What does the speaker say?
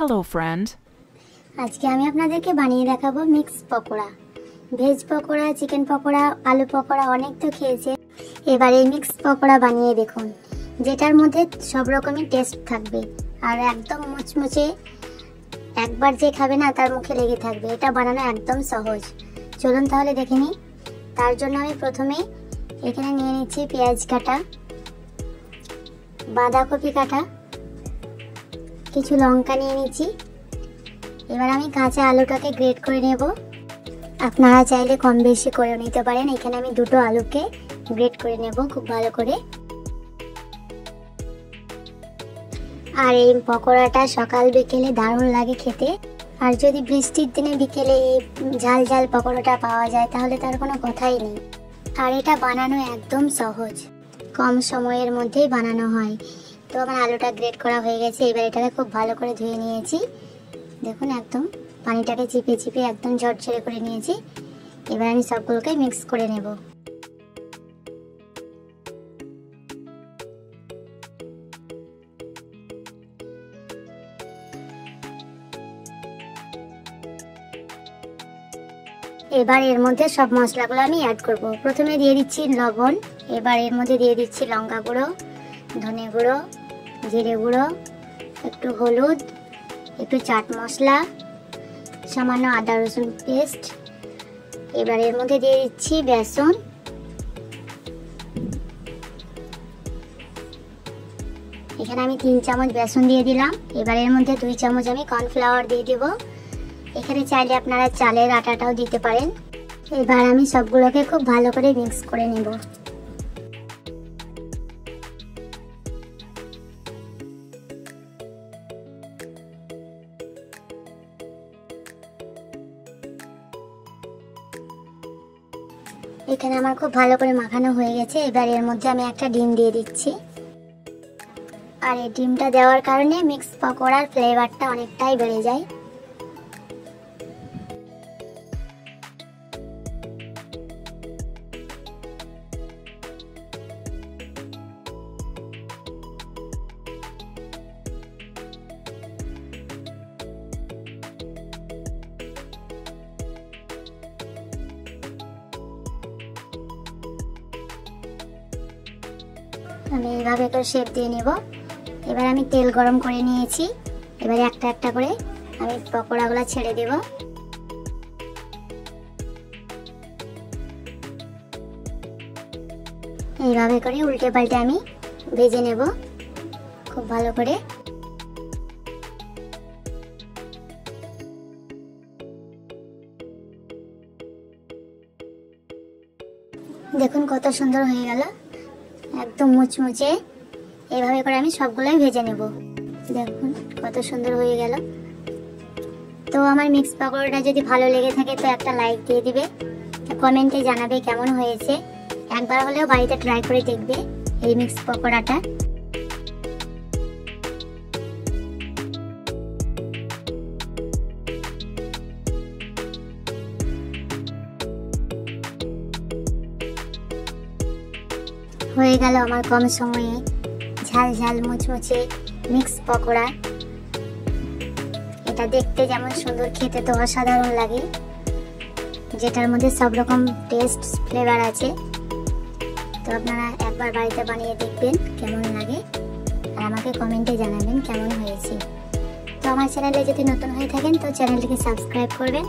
Hello, friend. আজকে আমি আপনাদেরকে বানিয়ে দেখাবো mix pakora. Veg pakora, chicken pakora, আলু পকোড়া অনেক তো খেয়েছে। এবার এই মিক্স পকোড়া বানিয়ে দেখুন, যেটার মধ্যে সব রকমই টেস্ট থাকবে আর একদম মুচমুচে। একবার যে খাবে না তার মুখে লেগে থাকবে। এটা বানানো একদম সহজ। চলুন তাহলে দেখে নিই। তার জন্য আমি প্রথমে এখানে নিয়ে নিচ্ছি পেঁয়াজ কাটা, বাঁধাকপি কাটা, কিছু লঙ্কা নিয়ে নিচ্ছি। এবার আমি কাঁচা আলুটাকে গ্রেট করে নেব। আপনারা চাইলে কম বেশি করে নিতে পারেন। এখানে আমি দুটো আলুকে গ্রেট করে নেব খুব ভালো করে। আর এই পকোড়াটা সকাল বিকেলে দারুণ লাগে খেতে। আর যদি বৃষ্টির দিনে বিকেলে এই ঝাল ঝাল পকোড়াটা পাওয়া যায় তাহলে তার কোনো কথাই নেই। আর এটা বানানো একদম সহজ, কম সময়ের মধ্যেই বানানো হয়। তো আমার আলুটা গ্রেট করা হয়ে গেছে। এবার এটাকে খুব ভালো করে ধুয়ে নিয়েছি। দেখুন একদম পানিটাকে চিপে চিপে একদম ঝরঝরে করে নিয়েছি। এবার আমি সবগুলোকে মিক্স করে নেব। এবার এর মধ্যে সব মশলাগুলো আমি অ্যাড করব। প্রথমে দিয়ে দিচ্ছি লবণ, এবার এর মধ্যে দিয়ে দিচ্ছি লঙ্কা গুঁড়ো, ধনে গুঁড়ো, জিরে গুঁড়ো, একটু হলুদ, একটু চাট মশলা, সামান্য আদা রসুন পেস্ট। এবার এর মধ্যে দিয়ে দিচ্ছি বেসন, এখানে আমি 3 চামচ বেসন দিয়ে দিলাম। এবার এর মধ্যে 2 চামচ আমি কর্নফ্লাওয়ার দিয়ে দেব। এখানে চাইলে আপনারা চালের আটাটাও দিতে পারেন। এবার আমি সবগুলোকে খুব ভালো করে মিক্স করে নেব। এখানে আমার খুব ভালো করে মাখানো হয়ে গেছে। এবার এর মধ্যে আমি একটা ডিম দিয়ে দিচ্ছি। আর এই ডিমটা দেওয়ার কারণে মিক্স পকোড়ার ফ্লেভারটা অনেকটাই বেড়ে যায়। আমি এইভাবে করে শেপ দিয়ে নেব। এবার আমি তেল গরম করে নিয়েছি। এবার একটা একটা করে আমি পকোড়াগুলো ছেড়ে দেব। এইভাবে করে উল্টে পাল্টে আমি ভেজে নেব খুব ভালো করে। দেখুন কত সুন্দর হয়ে গেল, একদম মুচমুচে। এইভাবে করে আমি সবগুলোই ভেজে নেব। দেখুন কত সুন্দর হয়ে গেল। তো আমার মিক্স পকোড়াটা যদি ভালো লেগে থাকে তো একটা লাইক দিয়ে দিবে, কমেন্টে জানাবে কেমন হয়েছে। একবার হলেও বাড়িতে ট্রাই করে দেখবে এই মিক্স পকোড়াটা। হয়ে গেল আমার কম সময়ে ঝাল ঝাল মুচমুচে মিক্স পকোড়া। এটা দেখতে যেমন সুন্দর, খেতে তো অসাধারণ লাগে, যেটার মধ্যে সব রকম টেস্ট ফ্লেভার আছে। তো আপনারা একবার বাড়িতে বানিয়ে দেখবেন কেমন লাগে, আর আমাকে কমেন্টে জানাবেন কেমন হয়েছে। তো আমার চ্যানেলে যদি নতুন হয়ে থাকেন তো চ্যানেলটিকে সাবস্ক্রাইব করবেন।